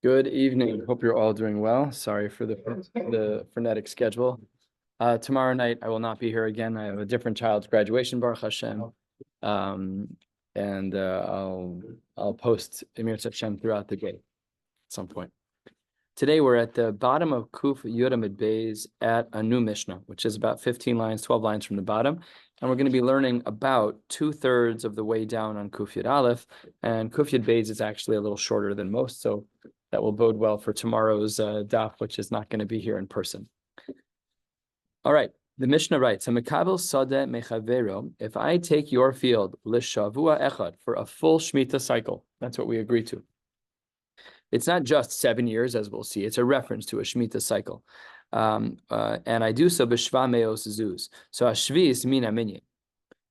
Good evening. Hope you're all doing well. Sorry for the frenetic schedule. Tomorrow night I will not be here again. I have a different child's graduation, Baruch Hashem, and I'll post Emir Hashem throughout the day at some point. Today we're at the bottom of Kuf Yud Amid Beis at a new Mishnah, which is about 15 lines, 12 lines from the bottom. And we're going to be learning about 2/3 of the way down on Kuf Yud Aleph. And Kuf Yud Beis is actually a little shorter than most, so that will bode well for tomorrow's daf, which is not going to be here in person. All right. The Mishnah writes, "Hamekabel sadeh mechavero." If I take your field l'shavua echad for a full shemitah cycle, that's what we agree to. It's not just 7 years, as we'll see. It's a reference to a shemitah cycle, and I do so b'shva meos zuz. So a shvis mina minyan.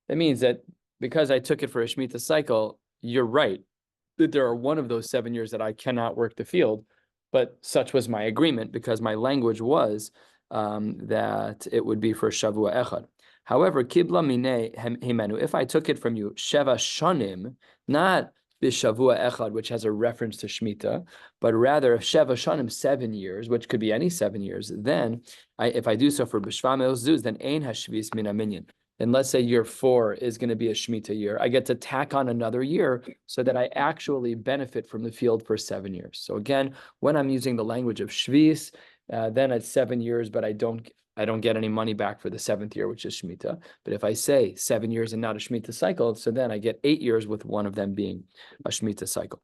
That means that because I took it for a shemitah cycle, you're right that there are one of those 7 years that I cannot work the field, but such was my agreement because my language was that it would be for Shavua Echad. However, Kibla Mine Himenu, if I took it from you, Sheva Shanim, not Bishavua Echad, which has a reference to Shemitah, but rather Sheva Shanim, 7 years, which could be any 7 years, then if I do so for Bishva Meos Zuz, then Ein Hashvis Mina Minyan. And let's say year 4 is going to be a Shemitah year, I get to tack on another year so that I actually benefit from the field for 7 years. So again, when I'm using the language of Shvis, then it's 7 years, but I don't get any money back for the 7th year, which is Shemitah. But if I say 7 years and not a Shemitah cycle, so then I get 8 years with one of them being a Shemitah cycle.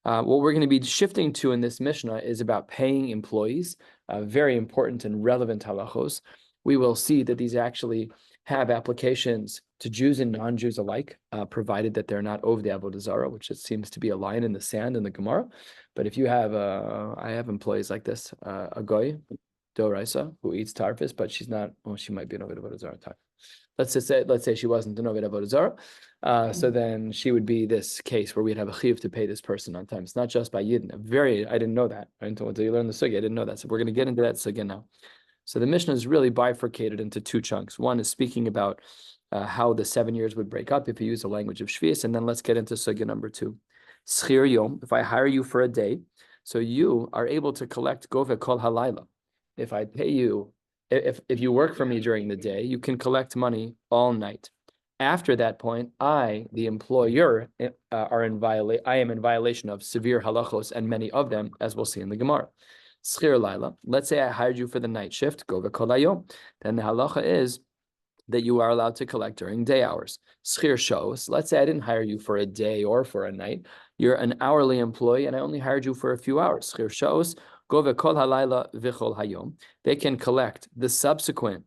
What we're going to be shifting to in this Mishnah is about paying employees, very important and relevant halachos. We will see that these actually have applications to Jews and non-Jews alike, provided that they're not over the avodah zarah, which it seems to be a line in the sand in the Gemara. But if you have, I have employees like this, a goy, doraisa, who eats tarfis, but she's not. Well, she might be an over the avodah zarah type. Let's say she wasn't an over the avodah zarah. So then she would be this case where we'd have a chiyuv to pay this person on time. It's not just by yidden. I didn't know that until you learn the sugya. I didn't know that. So we're going to get into that sugya now. So the Mishnah is really bifurcated into 2 chunks. One is speaking about how the 7 years would break up if you use the language of Shvius, and then let's get into sugya number 2. Shiur yom, if I hire you for a day, so you are able to collect gove kol halayla. If I pay you, if you work for me during the day, you can collect money all night. After that point, I, the employer, I am in violation of severe halachos and many of them, as we'll see in the Gemara. Shiur laila. Let's say I hired you for the night shift, gove kol hayom. Then the halacha is that you are allowed to collect during day hours. Shiur shos. Let's say I didn't hire you for a day or for a night. You're an hourly employee, and I only hired you for a few hours. Shiur shos, gove kol halayla v'chol hayom. They can collect the subsequent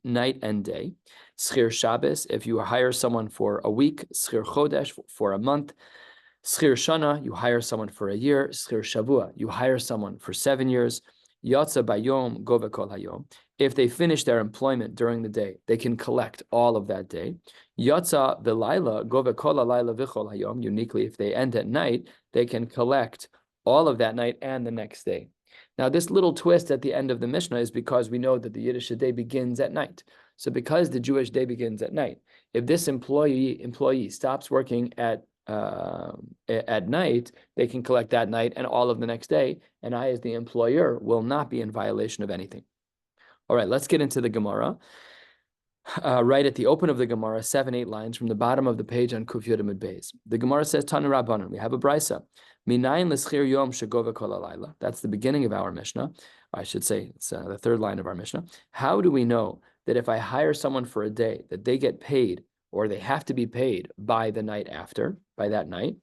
night and day. Shiur Shabbos, if you hire someone for a week. Shiur chodesh, for a month. Shiur shana, you hire someone for a year. Shiur shavua, you hire someone for 7 years. Yatsa bayom gove kol hayom. If they finish their employment during the day, they can collect all of that day. Yatsa belayla gove kol halayla v'chol hayom. Uniquely, if they end at night, they can collect all of that night and the next day. Now, this little twist at the end of the Mishnah is because we know that the Yiddish day begins at night. So because the Jewish day begins at night, if this employee stops working at night, they can collect that night and all of the next day, and I, as the employer, will not be in violation of anything. All right, let's get into the Gemara. Right at the open of the Gemara, 7-8 lines from the bottom of the page on Kuf Yud Amid Beis. The Gemara says, Tanu Rabbanan, we have a brisa. Minayin l'schir yom shegova kol halayla. That's the beginning of our Mishnah. I should say it's the 3rd line of our Mishnah. How do we know that if I hire someone for a day, that they get paid or they have to be paid by the night after, by that night?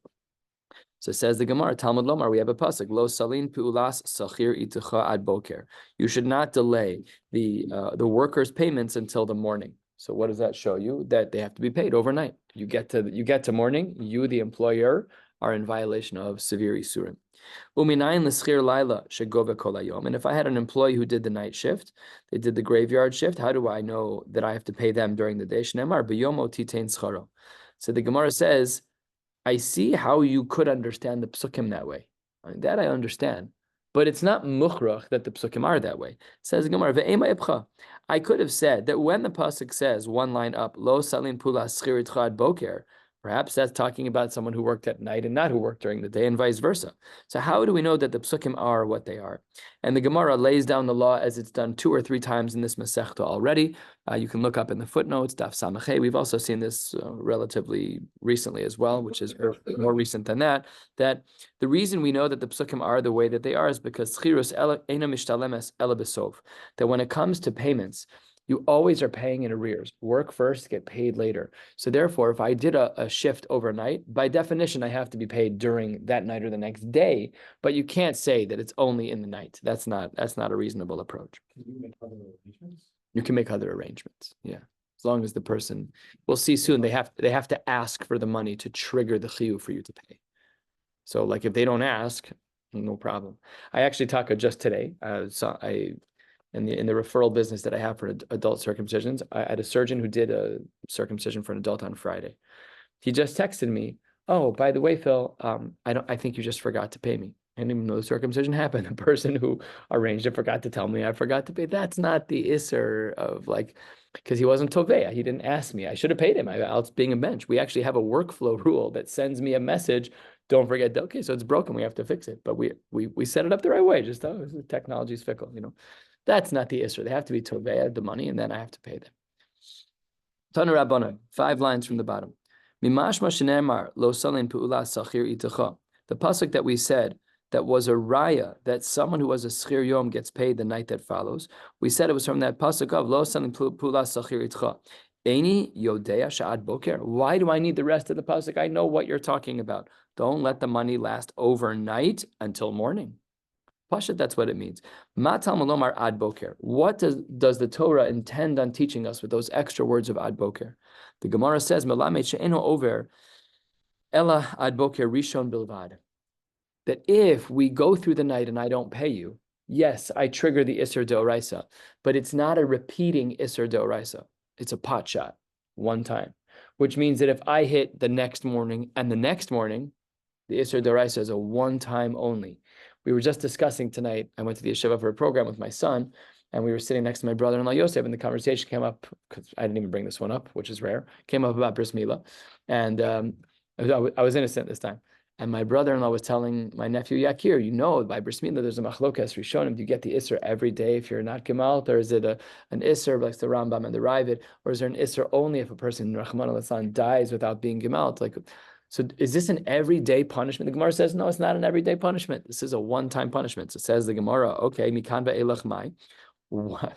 So it says the Gemara, Talmud Lomar, we have a pasuk, Lo salin piulas sachir itucha ad boker. You should not delay the workers' payments until the morning. So what does that show you? That they have to be paid overnight. You get to morning, you, the employer, are in violation of severe isurim. Uminayin l'schir laila shegove kol hayom. And if I had an employee who did the night shift, they did the graveyard shift, how do I know that I have to pay them during the day? Shneimar b'yomo titein scharo. So the Gemara says, I see how you could understand the psukim that way. That I understand. But it's not mukhrach that the psukim are that way. Says the Gemara, ve'ema epcha. I could have said that when the pasuk says, one line up, lo salin pula schir itcha ad boker, Perhaps that's talking about someone who worked at night and not who worked during the day, and vice versa. So how do we know that the psukim are what they are? And the Gemara lays down the law as it's done 2 or 3 times in this Masechta already. You can look up in the footnotes, Daf Samachay. We've also seen this relatively recently as well, which is more recent than that. That the reason we know that the psukim are the way that they are is because chirus eina mishtalemes ela besov. That when it comes to payments, you always are paying in arrears. Work first, get paid later. So therefore, if I did a shift overnight, by definition, I have to be paid during that night or the next day. But you can't say that it's only in the night. That's not a reasonable approach. Can you make other arrangements? You can make other arrangements. Yeah. As long as the person, we'll see soon, they have to ask for the money to trigger the chiyuv for you to pay. So like if they don't ask, no problem. I actually talked just today. In the referral business that I have for adult circumcisions, I had a surgeon who did a circumcision for an adult on Friday. He just texted me, "Oh, by the way, Phil, I think you just forgot to pay me." I didn't even know the circumcision happened. The person who arranged it forgot to tell me I forgot to pay. That's not the isser of like, because he wasn't Tovea. He didn't ask me. I should have paid him. I was being a bench. We actually have a workflow rule that sends me a message. Don't forget. Okay, so it's broken. We have to fix it. But we set it up the right way. Just technology is fickle, That's not the isser. They have to be tovea, the money, and then I have to pay them. Tanu Rabbana, 5 lines from the bottom. Mimashma shenemar lo salin pu'ula sachir itacha. The pasuk that we said that was a raya that someone who was a schir yom gets paid the night that follows. We said it was from that pasuk of lo salin pu'ula sachir itacha. Eini yodea sha'ad boker. Why do I need the rest of the pasuk? I know what you're talking about. Don't let the money last overnight until morning. Pashat, that's what it means. Matal malomar ad boker. What does the Torah intend on teaching us with those extra words of ad boker? The Gemara says, Melamed she'eno over ela ad boker rishon bilvad. That if we go through the night and I don't pay you, yes, I trigger the Isser Deoraisa, but it's not a repeating Isser Deoraisa. It's a pot shot, one time, which means that if I hit the next morning and the next morning, the Isser Deoraisa is a one-time only. We were just discussing tonight, I went to the yeshiva for a program with my son, and we were sitting next to my brother-in-law Yosef, and the conversation came up, because I didn't even bring this one up, which is rare, came up about bris milah, and I was innocent this time. And my brother-in-law was telling my nephew Yakir, by bris milah there's a machlokas rishonim. Do you get the Isser every day if you're not gemalt, or is it an Isser like the Rambam and the Ravid, or is there an Isser only if a person, Rahman al dies without being gemalt? So is this an everyday punishment? The Gemara says, no, it's not an everyday punishment. This is a one-time punishment. So says the Gemara, okay, mikan ba'elach mai. What?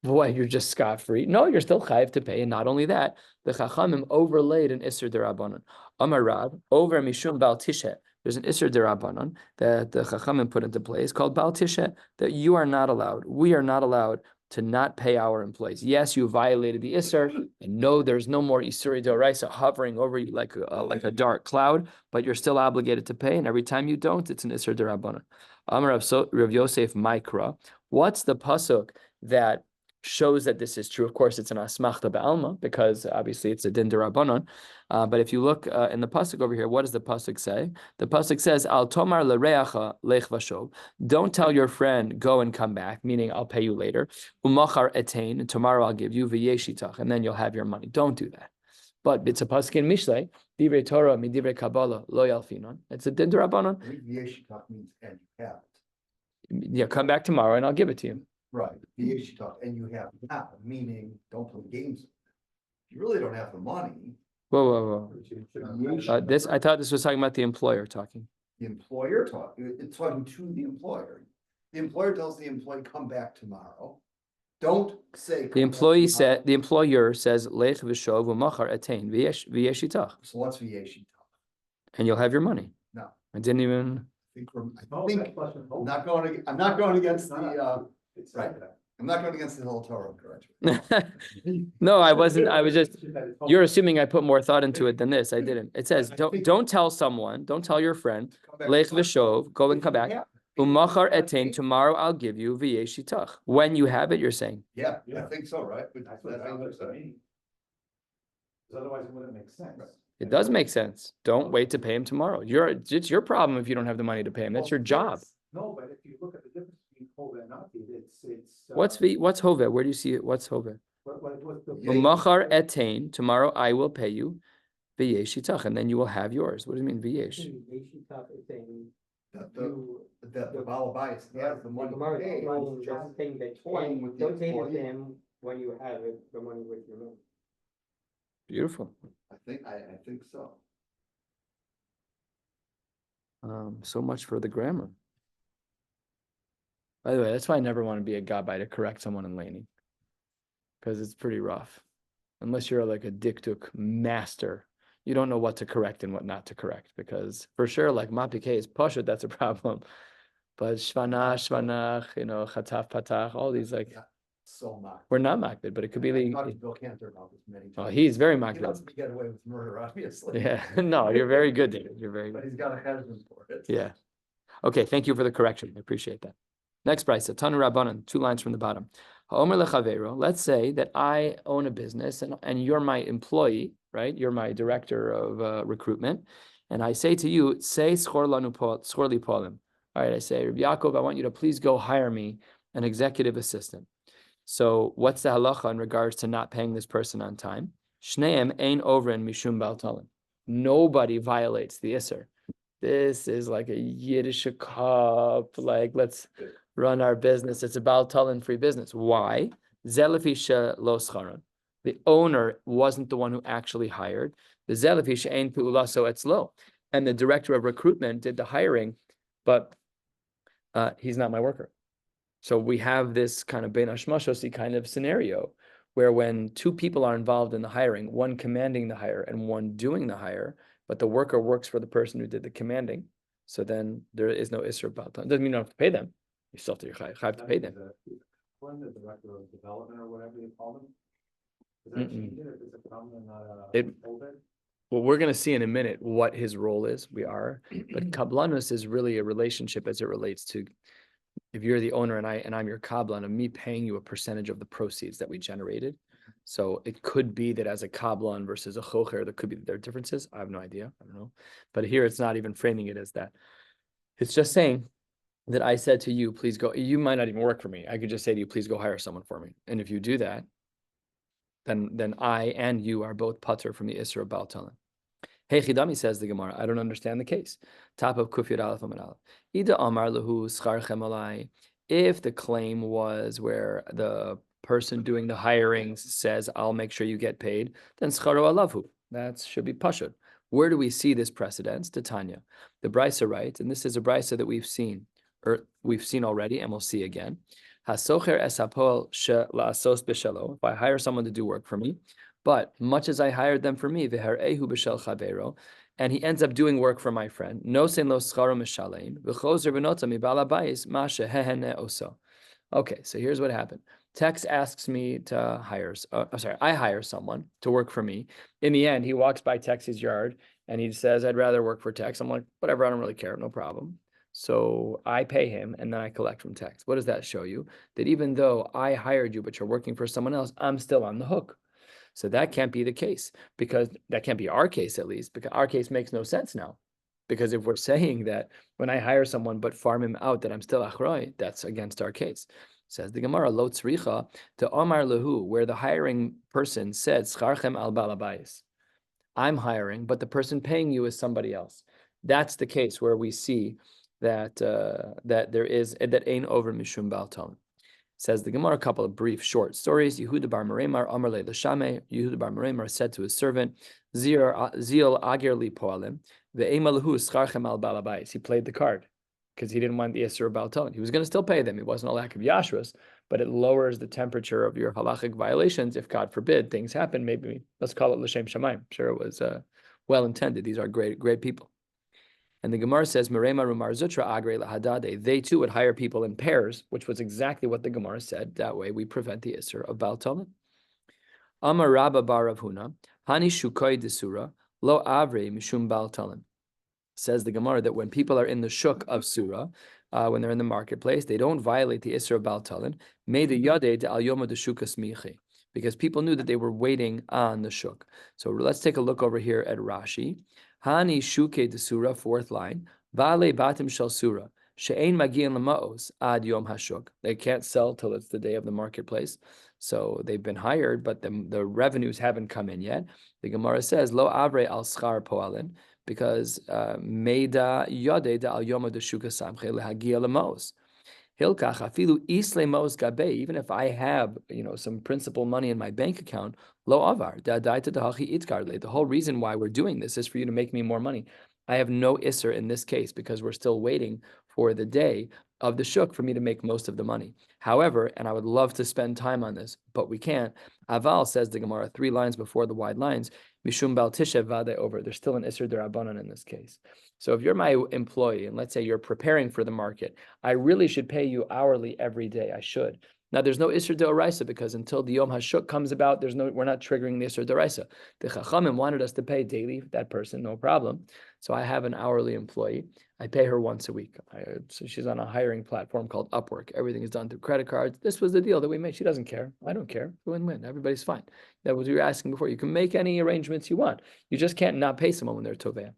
Boy, you're just scot-free. No, you're still chayiv to pay. And not only that, the Chachamim overlaid an Isser derabanan. Amar Rab, over mishum bal tishet. There's an Isser derabanan that the Chachamim put into place called bal tishet, that you are not allowed, we are not allowed to not pay our employees. Yes, you violated the Isser, and no, there's no more Isuri Doraisa hovering over you like a dark cloud, but you're still obligated to pay, and every time you don't, it's an Isser Derabanan. Amar Rav Yosef Mikra. What's the pasuk that shows that this is true? Of course, it's an asmachta ba'alma, because obviously it's a din derabanan. But if you look in the pasuk over here, what does the pasuk say? The pasuk says, "Al tomar lereacha lech vashov." Don't tell your friend, "Go and come back," meaning I'll pay you later. Umachar etain, and tomorrow I'll give you v'yeshitach, and then you'll have your money. Don't do that. But it's a pasuk in Mishlei, divrei Torah mi divrei Kabbalah lo yalfinon. It's a din derabanan. V'yeshitach means and you have it. Yeah, come back tomorrow and I'll give it to you. Right, v'yeshitach, and you have it now, meaning don't play games. You really don't have the money. Whoa. This I thought this was talking about the employer talking. The employer it's talking to the employer. The employer tells the employee, come back tomorrow. Don't say. The employee said, the employer says, Lech v'shov u'machar etain v'yeshitach. So what's v'yeshitach? And you'll have your money. No. I didn't even. I'm not going against the, right. I'm not going against the whole Torah, correct? No, I wasn't. I was just, you're assuming I put more thought into it than this. I didn't. It says, don't tell someone, don't tell your friend, Lech v'shov, go and come back. Umachar etain, tomorrow I'll give you v'yeshitach. When you have it, you're saying. Yeah, I think so, right? But That's what I mean. Because otherwise it wouldn't make sense. It does make sense. Don't wait to pay him tomorrow. It's your problem if you don't have the money to pay him. That's your job. No, but if you look at the difference between Hove and Nati, it's. What's Hove? Where do you see it? What's Hove? What the. Umachar etain, tomorrow I will pay you. V'yesh itach, and then you will have yours. What do you mean v'yesh? Yeshitach is saying That you, the Balabais has the money. Gemara paid, is just saying that toying with the don't say it to employee. him when you have the money with your man. Beautiful. I think so. So much for the grammar. By the way, that's why I never want to be a gabbai to correct someone in laning, because it's pretty rough. Unless you're like a diktuk master, you don't know what to correct and what not to correct. Because for sure, like mapike is pashut, that's a problem. But shvanach, chataf patach, all these like Yeah, so much. we're not makbid, but it could be I talked to like, Bill Cantor about this many oh, times. he's very He makbid. lets me get away with murder, obviously. Yeah, no, you're very good, David. You're very But good. he's got a husband for it. Yeah. Okay, thank you for the correction. I appreciate that. Next brisa, Tanu Rabbanan, 2 lines from the bottom. Ha'omer lechavero, let's say that I own a business and you're my employee, right? You're my director of recruitment. And I say to you, say schor li polim. All right, I say, Rabbi Yaakov, I want you to please go hire me an executive assistant. So what's the halacha in regards to not paying this person on time? Shneim ein ovren mishum bal talim. Nobody violates the isser. This is like a Yiddish cup, like let's run our business. It's about talent free business. Why? Zelefisha lo scharon. The owner wasn't the one who actually hired. The zelefisha ein pu'ulaso etzlo. And the director of recruitment did the hiring, but he's not my worker. So we have this kind of ben hashmashosi kind of scenario where when two people are involved in the hiring, one commanding the hire and one doing the hire, but the worker works for the person who did the commanding. So then there is no isser about that. Doesn't mean you don't have to pay them. You still have to pay them. When the director of development or whatever you call them? Is that changing if it's a common and not It- a holder? Well, we're going to see in a minute what his role is. We are, but kablanus is really a relationship as it relates to if you're the owner and I'm your kablan, of me paying you a percentage of the proceeds that we generated. So it could be that as a kablan versus a chocher, there could be there are differences. I have no idea. I don't know. But here it's not even framing it as that. It's just saying that I said to you, please go. You might not even work for me. I could just say to you, please go hire someone for me. And if you do that, then I and you are both patur from the Isra of Baal Talon. Hey Chidami, says the Gemara, I don't understand the case. Top of Kufyat Aleph Amud Aleph. Ida Amar Lahu Scharchem Alai. If the claim was where the person doing the hirings says, I'll make sure you get paid, then Scharo Alavhu. That should be Pashut. Where do we see this precedence? Tanya. The Brisa writes, and this is a Brisa that we've seen already and we'll see again. Hasocher esapol la'asos b'shelo. If I hire someone to do work for me, but much as I hired them for me, v'harehu b'shel chavero, and he ends up doing work for my friend. No sen lo scharo mishalem v'chozer v'notza mi bala bayis ma shehehene oso. Okay, so here's what happened. Tex asks me to I hire someone to work for me. In the end, he walks by Tex's yard and he says, I'd rather work for Tex. I'm like, whatever, I don't really care, no problem. So I pay him and then I collect from Tex. What does that show you? That even though I hired you, but you're working for someone else, I'm still on the hook. So that can't be the case, because that can't be our case, at least, because our case makes no sense now. Because if we're saying that when I hire someone but farm him out, that I'm still achroi, that's against our case. Says the Gemara, lo tzricha to Omar lehu, where the hiring person said, scharchem al balabayis. I'm hiring, but the person paying you is somebody else. That's the case where we see that that there is that ein over mishum bal talon. Says the Gemara, a couple of brief short stories. Yehuda bar Meremar Amar le l'shameh. Yehuda bar Meremar said to his servant, Zil agir li poalim ve'ema lehu scharchem al balabais. He played the card because he didn't want the Yisur Baal Talon. He was going to still pay them. It wasn't a lack of yashrus, but it lowers the temperature of your halachic violations. If God forbid things happen, maybe let's call it l'shem shamayim. I'm sure it was well intended. These are great people. And the Gemara says, Merema Rumar Zutra Agre Lahadade. They too would hire people in pairs, which was exactly what the Gemara said. That way we prevent the Isser of Baal Talon. Amar Rabba bar Rav Huna, Hani Shukoi Desura, Lo Avre Mishum Baal Talon. Says the Gemara that when people are in the shuk of Surah, when they're in the marketplace, they don't violate the Isser of Baal Talon. Made the Yade de Al Yoma de Shukas Michi. Because people knew that they were waiting on the shuk. So let's take a look over here at Rashi. Hani shuke de surah, fourth line. Vale batim shel surah. She'ein magi'in l'ma'os ad yom hashuk. They can't sell till it's the day of the marketplace. So they've been hired, but the revenues haven't come in yet. The Gemara says, Lo avre al schar po'alin, because meida yode da al yom shuka samche lehagia l'ma'os. Hilkach afilu isle mos gabe. Even if I have, some principal money in my bank account, lo avar da'adaita dahachi itkarle. The whole reason why we're doing this is for you to make me more money. I have no isser in this case because we're still waiting for the day of the shuk for me to make most of the money. However, and I would love to spend time on this, but we can't. Aval, says the Gemara, 3 lines before the wide lines, mishum bal tishev vade over. There's still an isser derabanan in this case. So if you're my employee and let's say you're preparing for the market, I really should pay you hourly every day. I should. Now there's no Isser D'Oraisa because until the Yom HaShuk comes about, we're not triggering the Isser D'Oraisa. The Chachamim wanted us to pay daily that person, no problem. So I have an hourly employee. I pay her once a week. So she's on a hiring platform called Upwork. Everything is done through credit cards. This was the deal that we made. She doesn't care. I don't care. Win-win. Everybody's fine. That was what you were asking before. You can make any arrangements you want. You just can't not pay someone when they're Tovei.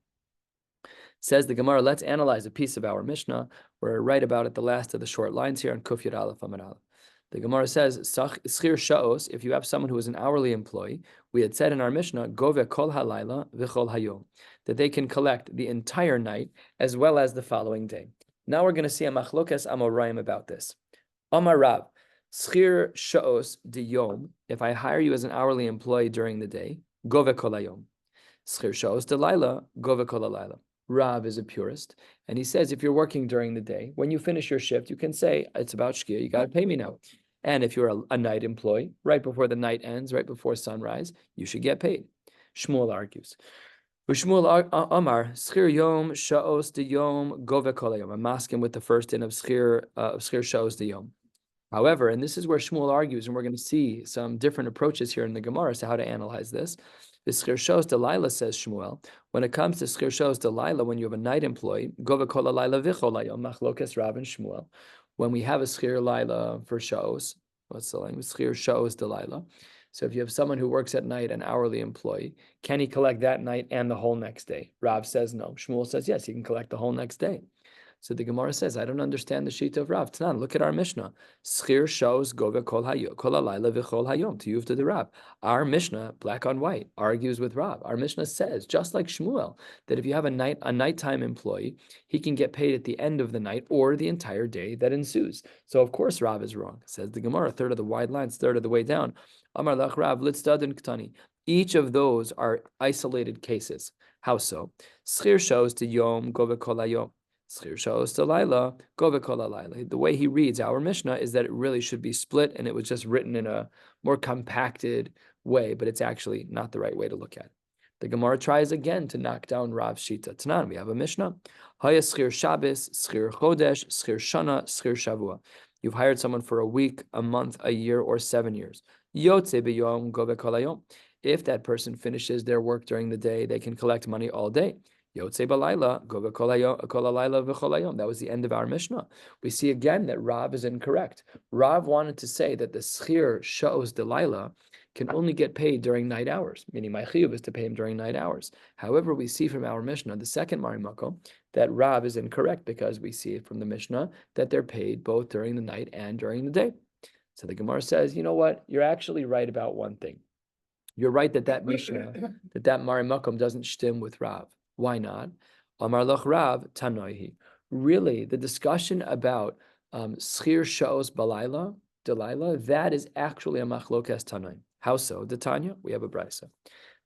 Says the Gemara, let's analyze a piece of our Mishnah. We're right about at the last of the short lines here on Kuf Yud Aleph Amud Aleph. The Gemara says, Schir Sha'os, if you have someone who is an hourly employee, we had said in our Mishnah, Gove Kol HaLayla V'Chol Hayom, that they can collect the entire night as well as the following day. Now we're going to see a Machlokas Amoraim about this. Amar Rav, Schir Sha'os Diyom, if I hire you as an hourly employee during the day, Gove Kol Hayom. Schir Sha'os Delayla, Gove Kol HaLayla. Rav is a purist, and he says if you're working during the day, when you finish your shift, you can say, it's about shkia, you got to pay me now. And if you're a night employee, right before the night ends, right before sunrise, you should get paid. Shmuel argues. Shmuel Amar, Schir Yom, Sha'os de Yom, Gove Kol Yom. I'm asking with the first in of Schir Sha'os de Yom. However, and this is where Shmuel argues, and we're going to see some different approaches here in the Gemara as to how to analyze this. The Schir Sha'os Delilah, says Shmuel, when it comes to Schir Sha'os Delilah, when you have a night employee, Gova Kol Halayla V'Chol Hayom, Machlokas Rav and Shmuel. When we have a Schir Laila for Sha'os, what's the language? Schir Sha'os Delilah. So if you have someone who works at night, an hourly employee, can he collect that night and the whole next day? Rav says no. Shmuel says yes, he can collect the whole next day. So the Gemara says, I don't understand the sheet of Rav. Tanan, look at our Mishnah. Schir Sha'os Gova Kol Halayla V'Chol Hayom, to Yuvta the Rav. Our Mishnah, black on white, argues with Rav. Our Mishnah says, just like Shmuel, that if you have a nighttime employee, he can get paid at the end of the night or the entire day that ensues. So of course Rav is wrong. Says the Gemara, third of the wide lines, third of the way down. Amar lach Rav, Litzdadin Ktani. Each of those are isolated cases. How so? Schir Sha'os to Yom Gova Kol Hayom. Schir Sha'os Delilah, Gove Kol Halayla. The way he reads our Mishnah is that it really should be split, and it was just written in a more compacted way, but it's actually not the right way to look at it. The Gemara tries again to knock down Rav's Shita. Tanan, we have a Mishnah. Haya Schir Shabbos, Schir Chodesh, Schir Shana, Schir Shavua. You've hired someone for a week, a month, a year, or 7 years. Yotze b'yom Gove Kol Hayom. If that person finishes their work during the day, they can collect money all day. Yotze balayla, Gova Kol Halayla V'Chol Hayom. That was the end of our Mishnah. We see again that Rav is incorrect. Rav wanted to say that the Schir Sha'os Delilah can only get paid during night hours, meaning my chiyuv is to pay him during night hours. However, we see from our Mishnah, the second Marimako, that Rav is incorrect because we see it from the Mishnah that they're paid both during the night and during the day. So the Gemara says, you know what? You're actually right about one thing. You're right that Mishnah, that Marimakom doesn't shtim with Rav. Why not? Amar lach Rav Tanoihi. Really, the discussion about Schir Sha'os Delilah, that is actually a machlokas Tanoim. How so? The Tanya, we have a brisa.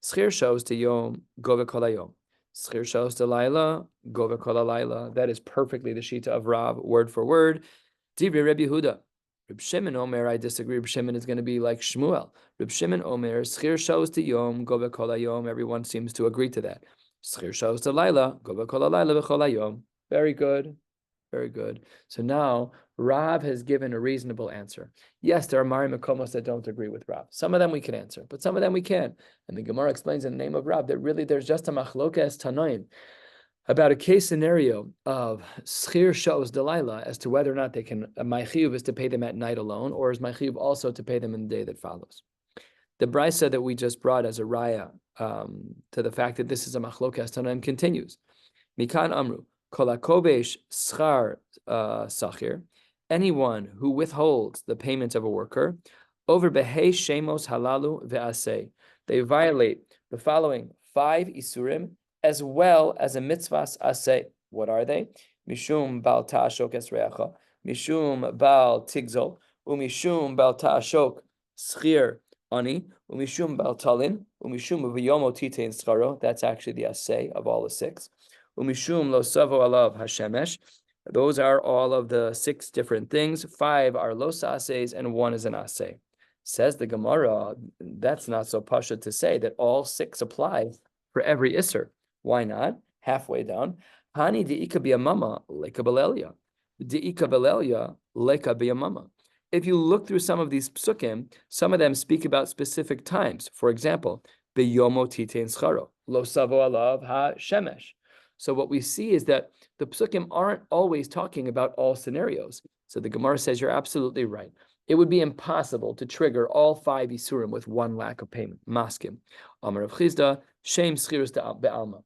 Schir Sha'os to Yom Gove Kol Hayom. Schir Sha'os Delilah Gove Kol Halayla. That is perfectly the shita of Rav, word for word. Divrei Rebbe Yehuda. Reb Shimon Omer, I disagree. Reb Shimon is going to be like Shmuel. Reb Shimon Omer, Schir Sha'os to Yom Gove Kol Hayom. Everyone seems to agree to that. Schir Sha'os Delilah, Gove Kol Halayla V'Chol Hayom. Very good. Very good. So now Rav has given a reasonable answer. Yes, there are Mari Makomos that don't agree with Rav. Some of them we can answer, but some of them we can't. And the Gemara explains in the name of Rav that really there's just a machlokas Tanoim about a case scenario of Schir Sha'os Delilah as to whether or not they can, my chiyuv is to pay them at night alone, or is my chiyuv also to pay them in the day that follows. The brisa that we just brought as a raya to the fact that this is a machlokas Tanoim continues. Mikan Amru, Kolakobesh schar sachir, anyone who withholds the payment of a worker, over behei shemos halalu ve'aseh, they violate the following 5 isurim as well as a mitzvahs aseh. What are they? Mishum bal ta'ashok esreacha, mishum bal tigzol, umishum bal ta'ashok schir ani, umishum bal talin, umishum v'yomo titein scharo. That's actually the aseh of all the 6. Umishum lo savo alav hashemesh. Those are all of the 6 different things. 5 are los ases and 1 is an aseh. Says the Gemara, that's not so pasha to say that all 6 apply for every isser. Why not? Halfway down. Hani de'ika b'yamama leka belelia. De'ika belelia leka b'yamama. If you look through some of these psukim, some of them speak about specific times. For example, b'yomo titein scharo, lo savo alav ha-shemesh. So what we see is that the psukim aren't always talking about all scenarios. So the Gemara says you're absolutely right. It would be impossible to trigger all 5 isurim with 1 lack of payment. Maskim. Amar Rav Chizda, shem schirus be'alma.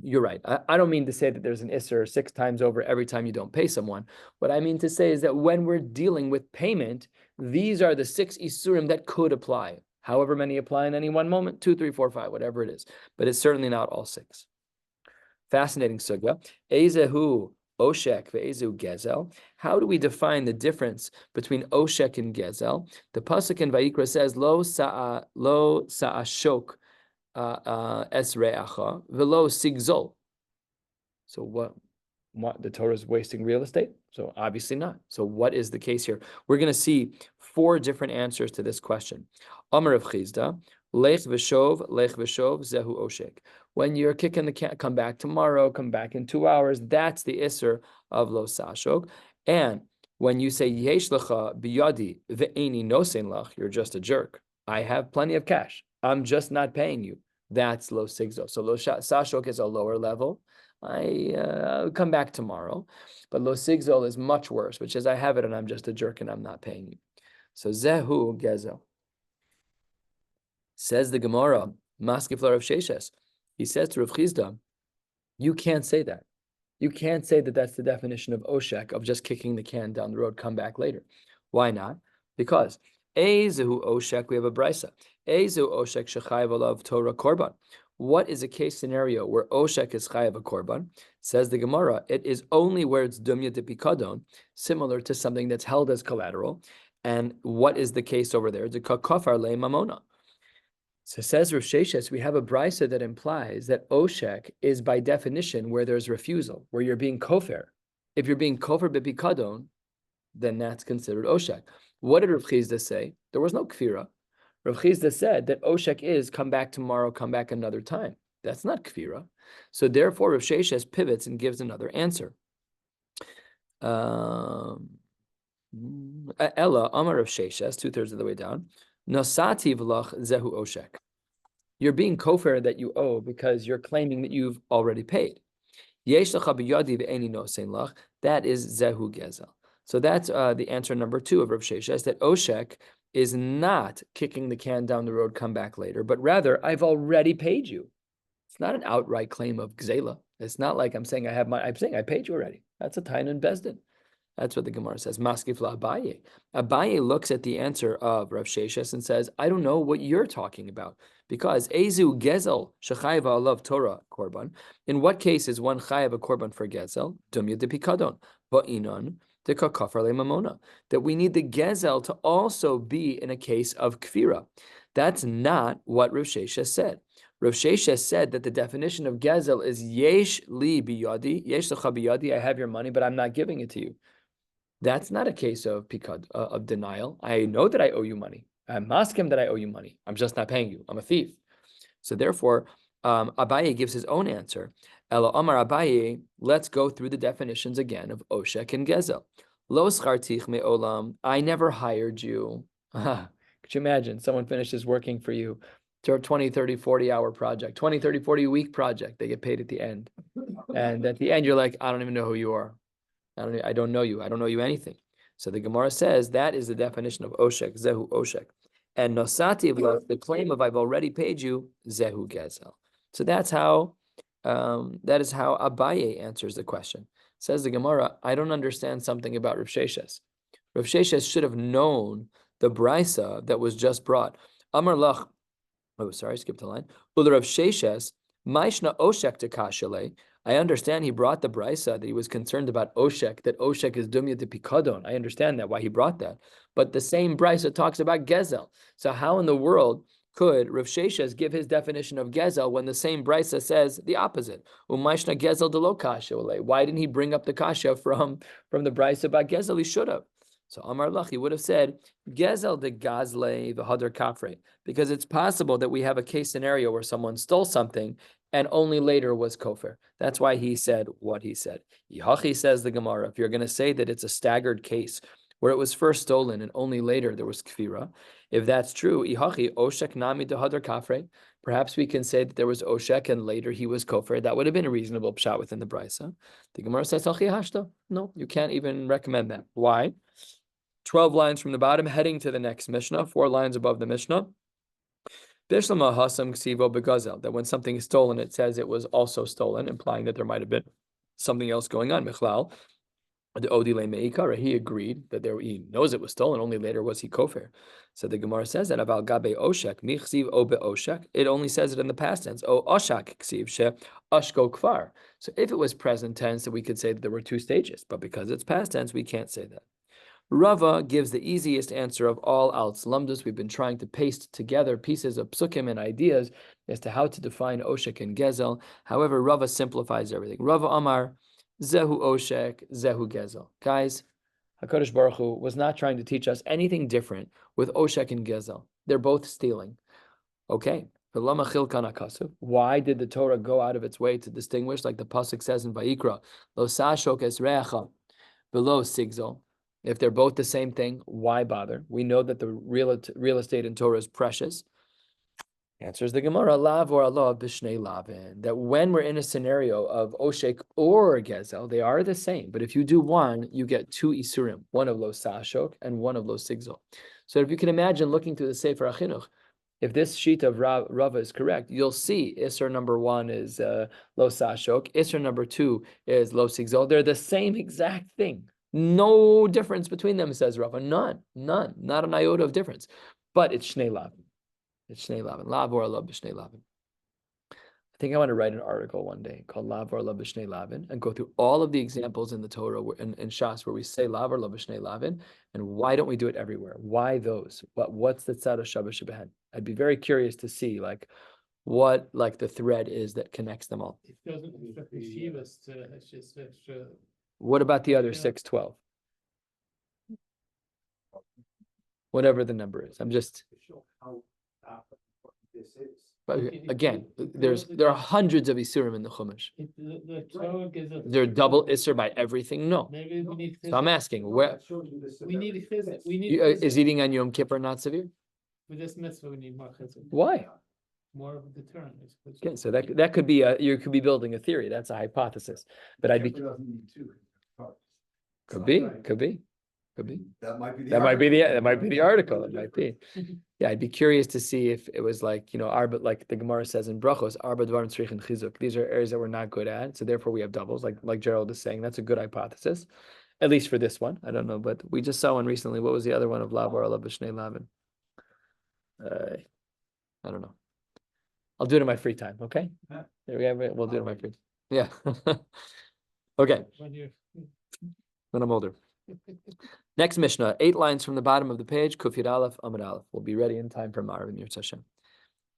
You're right. I don't mean to say that there's an isser 6 times over every time you don't pay someone. What I mean to say is that when we're dealing with payment, these are the 6 isurim that could apply. However many apply in any one moment, 2, 3, 4, 5, whatever it is. But it's certainly not all 6. Fascinating sugya. Ezehu oshek ve'ezehu gezel. How do we define the difference between oshek and gezel? The pasuk in Vayikra says lo sa'ashok esreacha velo sigzol. So what? The Torah is wasting real estate? So obviously not. So what is the case here? We're going to see 4 different answers to this question. Amar of Chizda, lech v'shov zehu oshek. When you're kicking the can, come back tomorrow, come back in 2 hours, that's the isser of lo sashok. And when you say yesh lecha biyadi ve'eni nosein lach, you're just a jerk. I have plenty of cash. I'm just not paying you. That's lo sigzo. So lo sashok is a lower level. I'll come back tomorrow. But lo sigzol is much worse, which is I have it and I'm just a jerk and I'm not paying you. So zehu gezel. Says the Gemara, Maskeflar of Sheshes. He says to Rav Chizda, you can't say that. You can't say that that's the definition of oshek, of just kicking the can down the road, come back later. Why not? Because Ezehu oshek, we have a brisa. Ezehu oshek shechayev alav Torah korban. What is a case scenario where oshek is chayev a korban? Says the Gemara, it is only where it's dumya de pikadon, similar to something that's held as collateral. And what is the case over there? The kakafar le mamona. So says Rav Sheshes, we have a brisa that implies that oshek is by definition where there's refusal, where you're being kofer. If you're being kofer bepikadon, then that's considered oshek. What did Rav Chizda say? There was no kfira. Rav Chizda said that oshek is come back tomorrow, come back another time. That's not kfira. So therefore, Rav Sheshes pivots and gives another answer. Ella Amar Rav Sheshes, 2/3 of the way down. Nasati v'lach zehu oshek. You're being kofer that you owe because you're claiming that you've already paid. Yesh lecha b'yadi ve'eni nosein lach. That is zehu gezel. So that's the answer number 2 of Rav Sheshes, that oshek is not kicking the can down the road, come back later, but rather I've already paid you. It's not an outright claim of gzela. It's not like I'm saying I'm saying I paid you already. That's a tainun bezdin. That's what the Gemara says. Maskif la Abaye. Abaye looks at the answer of Rav Sheshes and says, I don't know what you're talking about. Because Ezu Gezel Shechayva alav Torah korban. In what case is one chayav a korban for Gezel? Dumya de pikadon. Ba'inon de kakafar le mamona. That we need the Gezel to also be in a case of kfira. That's not what Rav Sheshes said. Rav Sheshes said that the definition of Gezel is yesh li biyadi, yesh lecha biyadi, I have your money, but I'm not giving it to you. That's not a case of pikad, of denial. I know that I owe you money. I'm maskim that I owe you money. I'm just not paying you. I'm a thief. So therefore, Abaye gives his own answer. Ela Amar Abaye, let's go through the definitions again of oshek and gezel. Lo schartich me olam, I never hired you. Could you imagine someone finishes working for you to a 20, 30, 40 hour project, 20, 30, 40 week project. They get paid at the end. And at the end, you're like, I don't even know who you are. I don't know you. I don't know you anything. So the Gemara says that is the definition of oshek, zehu oshek. And nosati, the claim of I've already paid you, zehu gezel. So that's how That is how Abaye answers the question. Says the Gemara, I don't understand something about Rav Sheshes. Rav Sheshes should have known the brisa that was just brought. Amar lach, oh, sorry, I skipped a line. Ula Rav Sheshes, Maishna Oshek to Kashale. I understand he brought the brisa that he was concerned about Oshek, that Oshek is dumya to pikadon. I understand that, why he brought that. But the same brisa talks about Gezel. So how in the world could Rav Sheshes give his definition of Gezel when the same brisa says the opposite? Umayshna Gezel de lo kasha. Why didn't he bring up the kasha from the brisa about Gezel? He should have. So Amar Lach, he would have said, Gezel de Gazle v'hadar kafre, because it's possible that we have a case scenario where someone stole something and only later was kofar. That's why he said what he said. Yihachi, says the Gemara, if you're going to say that it's a staggered case where it was first stolen and only later there was kfira, if that's true, Yihachi, oshek nami de hadar kafre, perhaps we can say that there was oshek and later he was kofar. That would have been a reasonable pshat within the brisa. The Gemara says, no, you can't even recommend that. Why? 12 lines from the bottom, heading to the next Mishnah, 4 lines above the Mishnah. That when something is stolen, it says it was also stolen, implying that there might have been something else going on. Michlal, he agreed that he knows it was stolen, only later was he kofir. So the Gemara says that about gabe oshek, michsiv obe oshek, it only says it in the past tense. O oshak ksiv she ashko kfar. So if it was present tense, then we could say that there were 2 stages, but because it's past tense, we can't say that. Rava gives the easiest answer of all alts lamdus. We've been trying to paste together pieces of psukim and ideas as to how to define oshek and gezel. However, Rava simplifies everything. Rava Amar, zehu oshek, zehu gezel. Guys, HaKadosh Baruch Hu was not trying to teach us anything different with oshek and gezel. They're both stealing. Okay. Why did the Torah go out of its way to distinguish, like the pasuk says in Vayikra, lo sashok es reacha, below sigzol? If they're both the same thing, why bother? We know that the real estate in Torah is precious. Answers the Gemara, lav or Allah b'shnei lavin, that when we're in a scenario of oshek or gezel, they are the same. But if you do one, you get 2 isurim, one of lo sashok and one of lo sigzol. So if you can imagine looking through the Sefer HaChinuch, if this sheet of Rava is correct, you'll see Isser number 1 is lo sashok, Isser number 2 is lo sigzol. They're the same exact thing. No difference between them, says Rava. None, not an iota of difference. But it's Shnei Lavin. It's Shnei Lavin. Lav or Allah b'Shnei Lavin. I think I want to write an article one day called Lav or Allah b'Shnei Lavin and go through all of the examples in the Torah and Shas where we say Lav or Allah b'Shnei Lavin, and why don't we do it everywhere? Why those? What's the tzad of Shabbat Shebehen? I'd be very curious to see what the thread is that connects them all. It doesn't affect the shivas, it's just extra. What about the other 612? Whatever the number is. I'm just, To show how important this is. but again, there are hundreds of Isurim in the Chumash. The Torah gives us. Is there a double Isur by everything? No. Maybe we need. So I'm asking, where That shows you this We need everything. chizuk. We need. is eating on Yom Kippur not severe? For this mitzvah, we need more chizuk. Why? More of a deterrent. Okay, so that could be you could be building a theory. That's a hypothesis. But I'd be Kipper doesn't need 2. could be. That might be the. That might be the article. article. It might be. Yeah, I'd be curious to see if it was arba, like the Gemara says in Brachos, arba dvarim tzrichin chizuk. These are areas that we're not good at, so therefore we have doubles. Like Gerald is saying, that's a good hypothesis, at least for this one. I don't know, but we just saw one recently. What was the other one of Lav or Allah b'Shnei Lavin? I don't know. I'll do it in my free time. Okay. Yeah. There we have it. We'll do it in my free. Yeah. Okay. When I'm older. Next Mishnah, 8 lines from the bottom of the page, Kufir Aleph, Amud Aleph. We'll be ready in time for Marav in your session.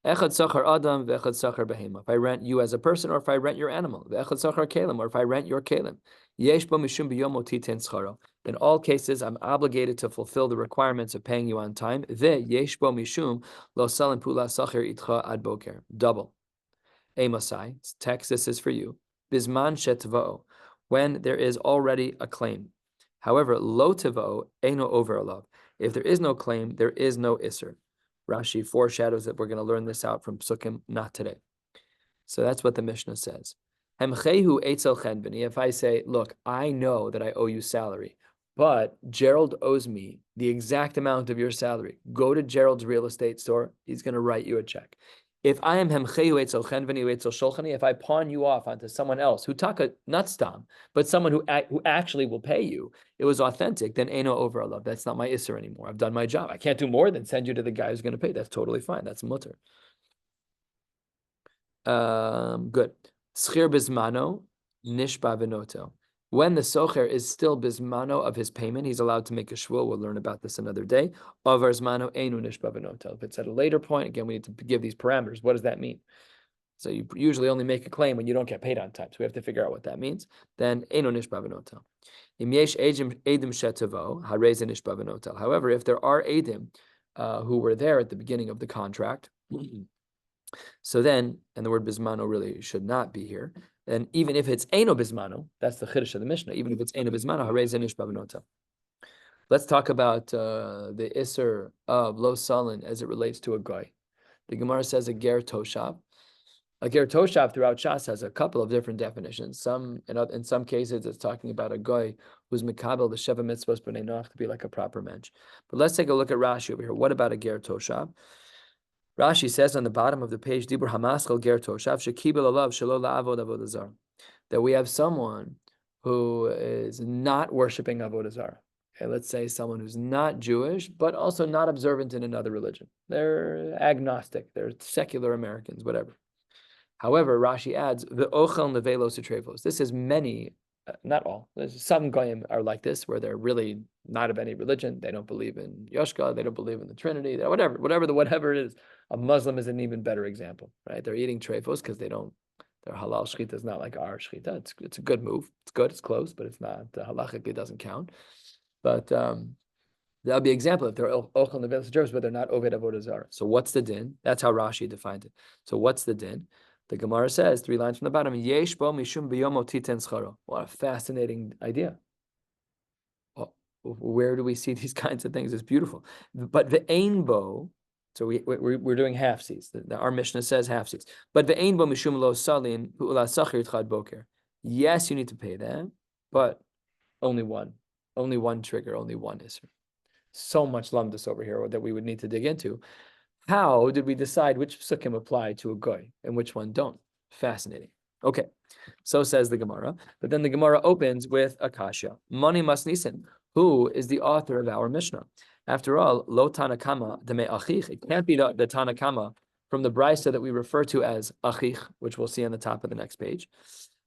Echad sachar adam ve'echad sachar behema. If I rent you as a person, or if I rent your animal, ve'echad sachar kelim, or if I rent your kelim, yesh bo mishum biyomo titen scharo. In all cases, I'm obligated to fulfill the requirements of paying you on time. Yesh bo mishum lo salim pula sachar itcha ad boker. Double. Emasai, text, this is for you. Bisman shetva'o, when there is already a claim. However, lo tiva'o, eino over alav. If there is no claim, there is no isser. Rashi foreshadows that we're going to learn this out from Psukim, not today. So that's what the Mishnah says. Hemchehu eitzel chen b'ni. If I say, look, I know that I owe you salary, but Gerald owes me the exact amount of your salary. Go to Gerald's real estate store. He's going to write you a check. If I am hemchehu etzel chenveni etzel sholchani, if I pawn you off onto someone else who taka not stam, but someone who actually will pay you, it was authentic, then eno over Allah. That's not my isser anymore. I've done my job. I can't do more than send you to the guy who's going to pay. That's totally fine. That's mutter. Good. Schir bismano nishba v'notel. When the socher is still bismano of his payment, he's allowed to make a shvua. We'll learn about this another day. Avar zmano einu nishba v'notel. If it's at a later point, again, we need to give these parameters. What does that mean? So you usually only make a claim when you don't get paid on time. So we have to figure out what that means. Then einu nishba v'notel. Im yesh edim shetavo hareze nishba v'notel. However, if there are edim who were there at the beginning of the contract, so then, and the word bismano really should not be here, and even if it's eno bismano, that's the chiddush of the Mishnah, even if it's eno bismano, harei zenish bavanota. Let's talk about the iser of lo salin as it relates to a goy. The Gemara says a ger toshav. A ger toshav throughout Shas has a couple of different definitions. In some cases, it's talking about a goy who's mikabel the sheva mitzvos b'nei noach to be like a proper mensch. But let's take a look at Rashi over here. What about a ger toshav? Rashi says on the bottom of the page, Dibur Hamaskal Ger Toshav Shekibel Alav Shelo La'avod Avodah Zarah, that we have someone who is not worshiping Avodah Zarah. Okay, let's say someone who's not Jewish, but also not observant in another religion. They're agnostic. They're secular Americans, whatever. However, Rashi adds the Ochel Nevelos Utrevos. This is many, not all. Some goyim are like this, where they're really not of any religion. They don't believe in Yoshka. They don't believe in the Trinity. Whatever it is. A Muslim is an even better example, right? They're eating treifos because their halal shechita is not like our shechita. It's a good move. It's good. It's close, but it's not halachically doesn't count. But that'll be an example if they're ochel nevelos jervos, but they're not oved avodah zarah. So what's the din? That's how Rashi defined it. So what's the din? The Gemara says 3 lines from the bottom. Yesh bo mishum biyomo titen scharo. What a fascinating idea. Where do we see these kinds of things? It's beautiful. But the ein bo. So we're doing halfsies. Our Mishnah says halfsies. But ve'ein bo mishum lo salin u'la sachir tchad boker. Yes, you need to pay that, but only one trigger, only one isser. So much lumdus over here that we would need to dig into. How did we decide which psukim apply to a goy and which one don't? Fascinating. Okay, so says the Gemara. But then the Gemara opens with a kasha. Mani masnisin. Who is the author of our Mishnah? After all, lo tanakama deme achich. It can't be the tanakama from the brisa that we refer to as achich, which we'll see on the top of the next page.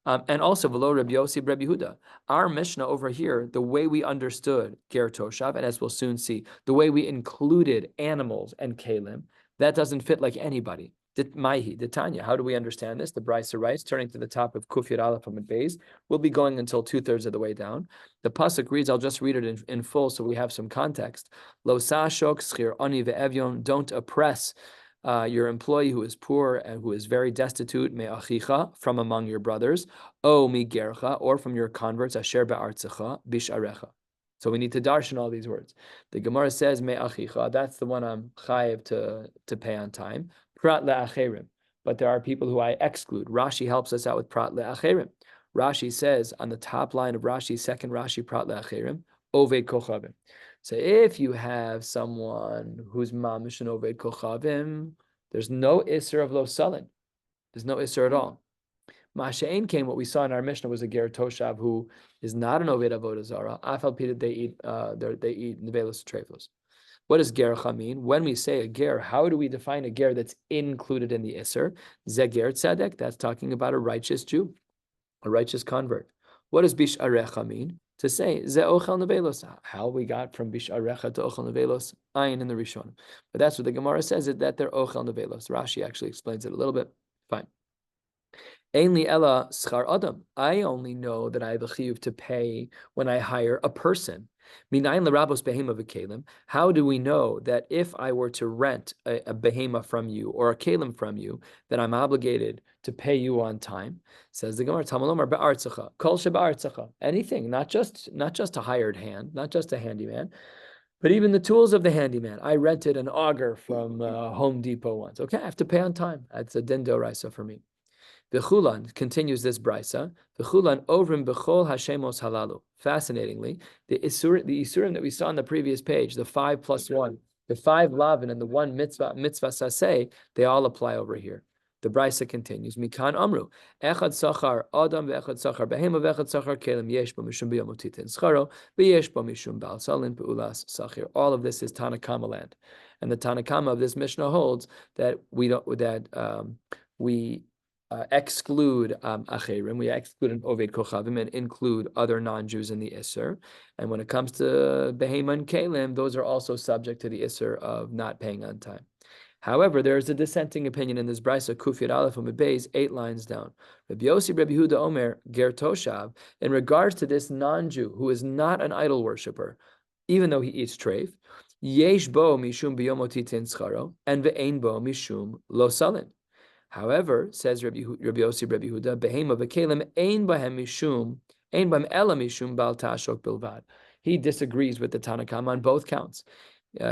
And also v'lo Rabbi Yossi Rabbi Yehuda. Our Mishnah over here, the way we understood ger toshav, and as we'll soon see, the way we included animals and kalim, that doesn't fit like anybody. Tanya. How do we understand this? The brisa writes, turning to the top of Kuf Yud Aleph Amud Beis, we'll be going until 2/3 of the way down. The pasuk reads, I'll just read it in full so we have some context. Lo sashok schir ani ve'evyon. Don't oppress your employee who is poor and who is very destitute, me'achicha, from among your brothers, o mi gercha, or from your converts, asher be'artzecha, bisharecha. So we need to darshan all these words. The Gemara says me'achicha, that's the one I'm chayiv to pay on time. Prat le'acherim, but there are people who I exclude. Rashi helps us out with prat le'acherim. Rashi says on the top line of Rashi, second Rashi, prat le'acherim, oved kochavim. So if you have someone who's mamish and oved kochavim, there's no isser of lo salin. There's no isser at all. Masha'ain came, what we saw in our Mishnah was a ger toshav who is not an oved avodah zara. Afal pita they eat nevelos treifos. What does gercha mean? When we say a ger, how do we define a ger that's included in the isser? Ze ger tzedek, that's talking about a righteous Jew, a righteous convert. What does bisharecha mean? To say ze ochel nevelos. How we got from bisharecha to ochel nevelos? Ayin in the Rishon. But that's what the Gemara says, is that they're ochel nevelos. Rashi actually explains it a little bit. Fine. Ainli ella schar adam. I only know that I have a chiyuv to pay when I hire a person. Minayin l'rabos behema v'kelim. How do we know that if I were to rent a behema from you or a kelim from you, that I'm obligated to pay you on time? Says the Gemara, Tamalomar be'artzacha, kol she'ba'artzacha. Anything, not just a hired hand, not just a handyman, but even the tools of the handyman. I rented an auger from Home Depot once. Okay, I have to pay on time. That's a din d'oraisa for me. V'chulan continues this brisa. V'chulan ovrim b'chol hashemos halalu. Fascinatingly, the isurim that we saw on the previous page, the 5 + 1, The 5 lavin and the 1 mitzvah saseh, they all apply over here. The Brisa continues. Mikan amru echad sachar adam ve'echad sachar behema ve'echad sachar kelim yesh bo mishum b'yom titin scharo v'yesh bo mishum ba'al salin pe'ulas sachir. All of this is Tanakama land, and the Tanakama of this Mishnah holds that we exclude acherim, we exclude an oved kochavim and include other non-Jews in the Isser. And when it comes to behema and kelim, those are also subject to the Isser of not paying on time. However, there is a dissenting opinion in this brisa, Kufir Aleph Beis, 8 lines down. Rabbi Yossi, Rabbi Huda Omer, Ger Toshav, in regards to this non-Jew who is not an idol worshiper, even though he eats treif, Yesh bo mishum biyomotitin scharo, and ve'ein bo mishum lo salin. However, says Rabbi Yossi, Rabbi Huda, behema v'kelim ein bahem ela mishum bal tashok bilvad. He disagrees with the Tanakama on both counts.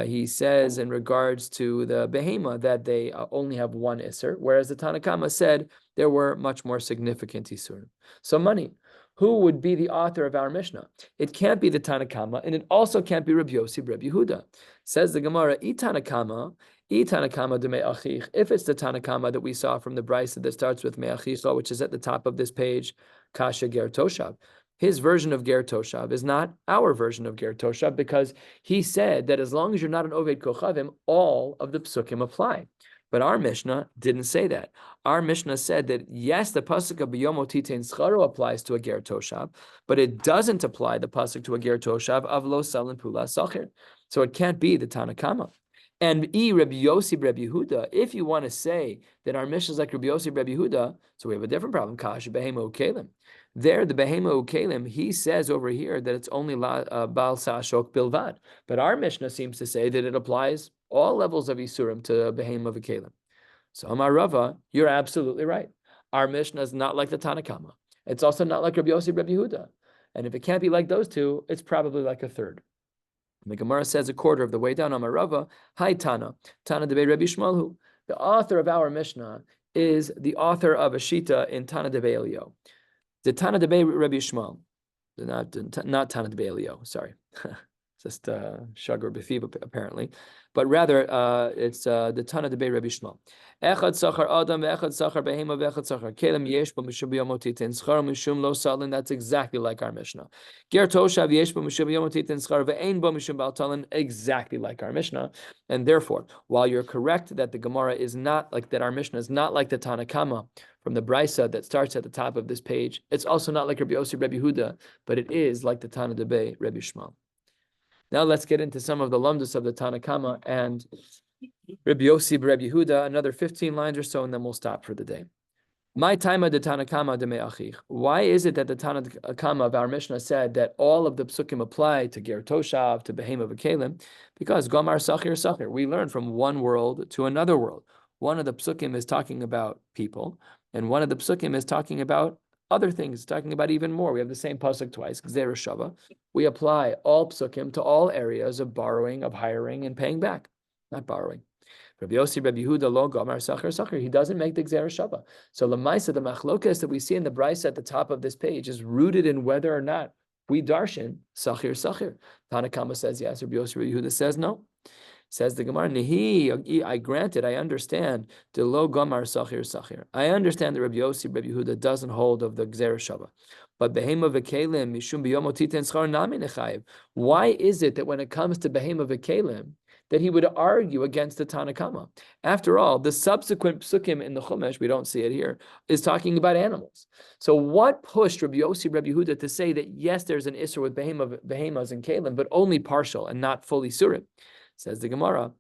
He says in regards to the behema that they only have 1 Isser, whereas the Tanakama said there were much more significant Isurim. So money, who would be the author of our Mishnah? It can't be the Tanakama, and it also can't be Rabbi Yossi, Rabbi Huda. Says the Gemara, Tanakama de me'achich. If it's the Tanakama that we saw from the Brisa that starts with me'achicha, which is at the top of this page, Kasha Ger Toshav. His version of Ger Toshav is not our version of Ger Toshav, because he said that as long as you're not an Oved Kochavim, all of the psukim apply. But our Mishnah didn't say that. Our Mishnah said that yes, the pasuk of B'yomo Titein Scharo applies to a Ger Toshav, but it doesn't apply the pasuk to a Ger Toshav of Lo Salin Pula Sachir. So it can't be the Tanakama. And Rabbi Yossi, Rabbi Huda, if you want to say that our Mishnah is like Rabbi Yossi, Rabbi Huda, so we have a different problem. Kash Behema Ukelim. There, the Behema Ukelim, he says over here that it's only Baal Sashok Bilvad. But our Mishnah seems to say that it applies all levels of Isurim to Behema Ukelim. So Amar Rava, you're absolutely right. Our Mishnah is not like the Tanakama. It's also not like Rabbi Yossi, Rabbi Huda. And if it can't be like those two, it's probably like a third. The Gemara says a quarter of the way down, Amar Rava, Hi Tana Debe Rabbi Shmuel. The author of our Mishnah is the author of a Shita in Tana Debe Elio. The Tana Debe Rabbi Shmuel, not Tana Debe Elio, sorry. Just Shagar Befiva apparently, but rather it's the Tana Debe Rabbi Shmuel. Echad Sachar Adam, Echad Sachar Behema, Echad Sachar Kelim Yesh Bo Mishum Biyomotitin Schar Mishum Lo Salin. That's exactly like our Mishnah. Ger Toshav Yesh Bo Mishum Biyomotitin Schar Ve'ein Bo Mishum Bal Talin. Exactly like our Mishnah. And therefore, while you're correct that the Gemara is not like that, our Mishnah is not like the Tanakama from the Brisa that starts at the top of this page. It's also not like Rabbi Yossi, Rabbi Huda, but it is like the Tana Debe Rabbi Shmuel. Now let's get into some of the lumdus of the Tanakama and Rabbi Yossi, Rabbi Huda, another 15 lines or so, and then we'll stop for the day. My time of the Tanakama de me'achich. Why is it that the Tanakama of our Mishnah said that all of the psukim apply to Ger Toshav, to Behema V'Kelim? Because Gomar Sachir Sachir, we learn from one world to another world. One of the psukim is talking about people, and one of the psukim is talking about other things, talking about even more. We have the same pasuk twice, Gzera Shava. We apply all psukim to all areas of borrowing, of hiring, and paying back, not borrowing. Rabbi Yossi, Rabbi Huda, lo Gomar Sachir Sachir. He doesn't make the Gzera Shava. So Lamaisa, the machlokas that we see in the Brisa at the top of this page is rooted in whether or not we darshan Sachir Sachir. Tanakama says yes. Rabbi Yossi, Rabbi Huda says no. Says the Gemara, Nihi, I granted, I understand the lo Gomar Sachir Sachir. I understand that Rabbi Yossi, Rabbi Huda doesn't hold of the Gzera Shava. But Behema V'Kelim, Mishum B'Yom Titen Schar Nami Nechayev. Why is it that when it comes to Behema V'Kelim, that he would argue against the Tanakama? After all, the subsequent psukim in the Chumash, we don't see it here, is talking about animals. So what pushed Rabbi Yossi, Rabbi Huda to say that yes, there's an Isser with Behemas and Kelim, but only partial and not fully Surim? Says the Gemara,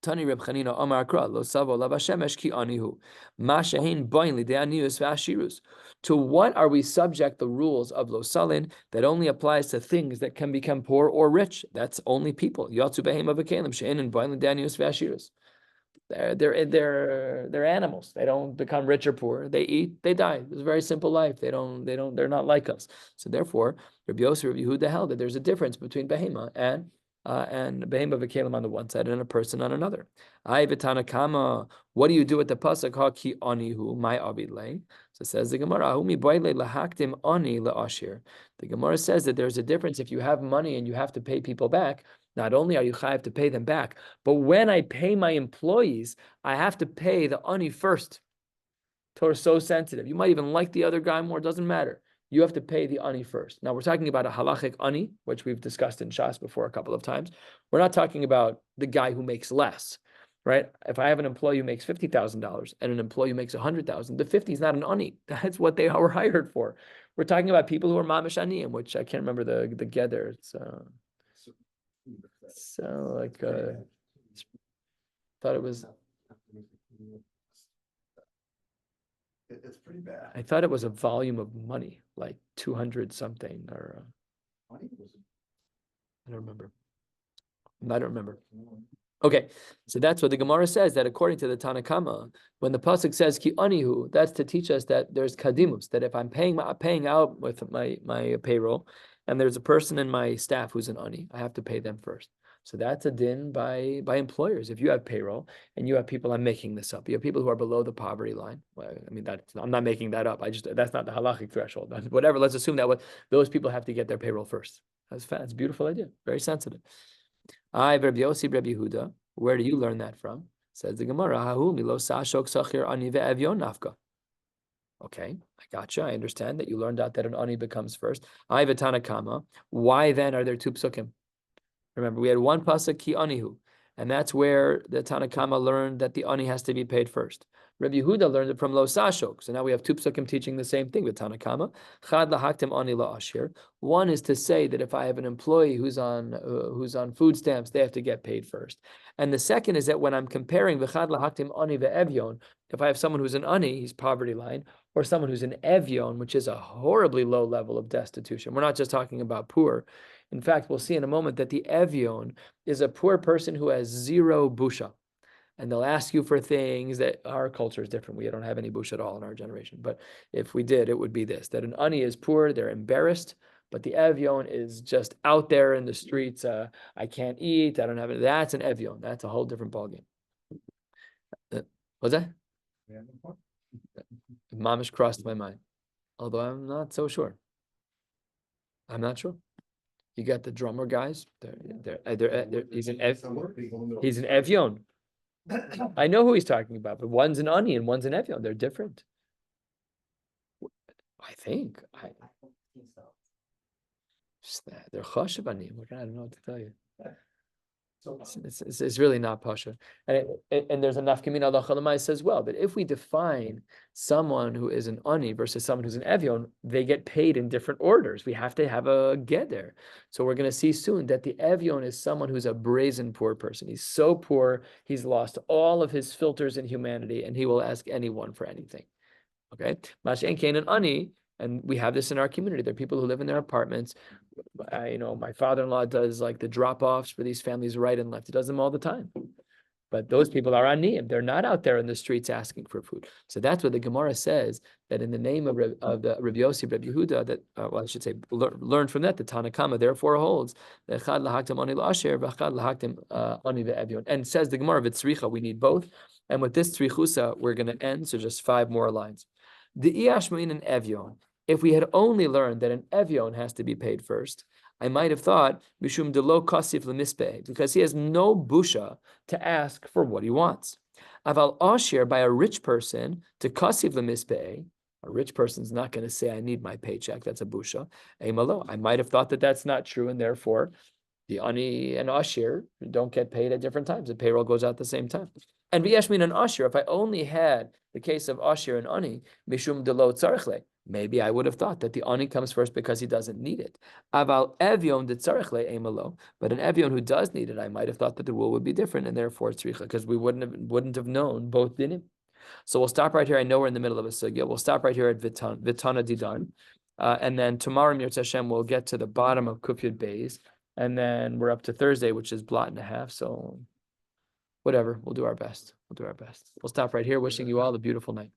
Tani Reb Chanina Omar Kra Lo Savo Lavashemesh Ki Anihu Mashahin Boinli De Anius Vashirus. To what are we subject the rules of Lo Salin that only applies to things that can become poor or rich? That's only people. Yatsu Behema V'Kelim Shein and Boinli De Anius Vashirus. They're animals. They don't become rich or poor. They eat, they die. It's a very simple life. They're not like us. So therefore, Rabbi Yossi, Rabbi Huda held that there's a difference between Behema and and behema v'kelim on the one side and a person on another. I v'tana kama. What do you do with the pasuk ha ki anihu my avidle? So says the Gemara, ahumi boile lahaktim ani laashir. The Gemara says that there's a difference if you have money and you have to pay people back. Not only are you chayav to pay them back, but when I pay my employees, I have to pay the ani first. Torah is so sensitive. You might even like the other guy more, doesn't matter. You have to pay the ani first. Now we're talking about a halachic ani, which we've discussed in Shas before a couple of times. We're not talking about the guy who makes less, right? If I have an employee who makes $50,000 and an employee who makes $100,000, the 50 is not an ani. That's what they were hired for. We're talking about people who are mamish aniyim, which I can't remember the gather. It's so like thought it was. It's pretty bad. I thought it was a volume of money, like 200 something, or I don't remember. I don't remember. Okay, so that's what the Gemara says, that according to the Tanakama, when the pasuk says ki anihu, that's to teach us that there's kadimus, that if I'm paying out with my payroll, and there's a person in my staff who's an ani, I have to pay them first. So that's a din by employers. If you have payroll and you have people, I'm making this up, you have people who are below the poverty line. Well, I mean, I'm not making that up. That's not the halachic threshold. Whatever. Let's assume that those people have to get their payroll first. That's a beautiful idea. Very sensitive. Rabbi Yossi, Rabbi Yehuda. Where do you learn that from? Says the Gemara. Okay, I gotcha. I understand that you learned out that an ani becomes first. Tanakama. Why then are there two psukim? Remember, we had one pasuk ki anihu, and that's where the Tanakama learned that the ani has to be paid first. Rabbi Yehuda learned it from lo sashok. So now we have two psukim teaching the same thing with Tanakama. Chad lahaktim ani la ashir. One is to say that if I have an employee who's on food stamps, they have to get paid first. And the second is that when I'm comparing v'chad lahaktim ani ve'evyon, if I have someone who's an ani, he's poverty line, or someone who's an evyon, which is a horribly low level of destitution. We're not just talking about poor. In fact, we'll see in a moment that the evyon is a poor person who has zero busha. And they'll ask you for things that our culture is different. We don't have any busha at all in our generation. But if we did, it would be this, that an ani is poor, they're embarrassed, but the evyon is just out there in the streets. I can't eat, I don't have it. That's an evyon. That's a whole different ballgame. What's that? Mamish crossed my mind. Although I'm not so sure. I'm not sure. You got the drummer guys. He's an evyon. I know who he's talking about, but one's an ani and one's an evyon. They're different. I think. They're chashav anim. I don't know what to tell you. It's really not pasha, and there's a nafkamina halacha l'maisa as well, that if we define someone who is an ani versus someone who's an evyon, they get paid in different orders. We have to have a get there. So we're going to see soon that the evyon is someone who's a brazen poor person. He's so poor, he's lost all of his filters in humanity, and he will ask anyone for anything. Okay, Mashen Kain and ani. And we have this in our community. There are people who live in their apartments. My father-in-law does like the drop-offs for these families right and left. He does them all the time. But those people are aniyim. They're not out there in the streets asking for food. So that's what the Gemara says, that in the name of the Rabbi Yossi, Rabbi Yehuda, that, I should say, learn from that, the Tanakama therefore holds that chad lahaktim ani la'asher, v'chad lahaktim ani ve'evyon. And says the Gemara, v'tzricha, we need both. And with this tzrichusa, we're going to end. So just 5 more lines. The iyashmain and evyon. If we had only learned that an evyon has to be paid first, I might have thought mishum delo kasif lemispe, because he has no busha to ask for what he wants. Aval ashir, by a rich person, to kasif lemispe, a rich person's not going to say, I need my paycheck. That's a busha. Eimalo. I might have thought that that's not true, and therefore the ani and ashir don't get paid at different times. The payroll goes out at the same time. And v'yashmin and ashir, if I only had the case of ashir and ani, mishum delo tzarichle, maybe I would have thought that the ani comes first because he doesn't need it. Aval evyon de tzarichle emalo, but an evyon who does need it, I might have thought that the rule would be different, and therefore tzricha, because we wouldn't have known both dinim. So we'll stop right here. I know we're in the middle of a sugya. We'll stop right here at Vitana Didan, and then tomorrow, Mirz Hashem, we'll get to the bottom of Kufyud Beis, and then we're up to Thursday, which is blot and a half. So whatever, we'll do our best. We'll stop right here. Wishing you all a beautiful night.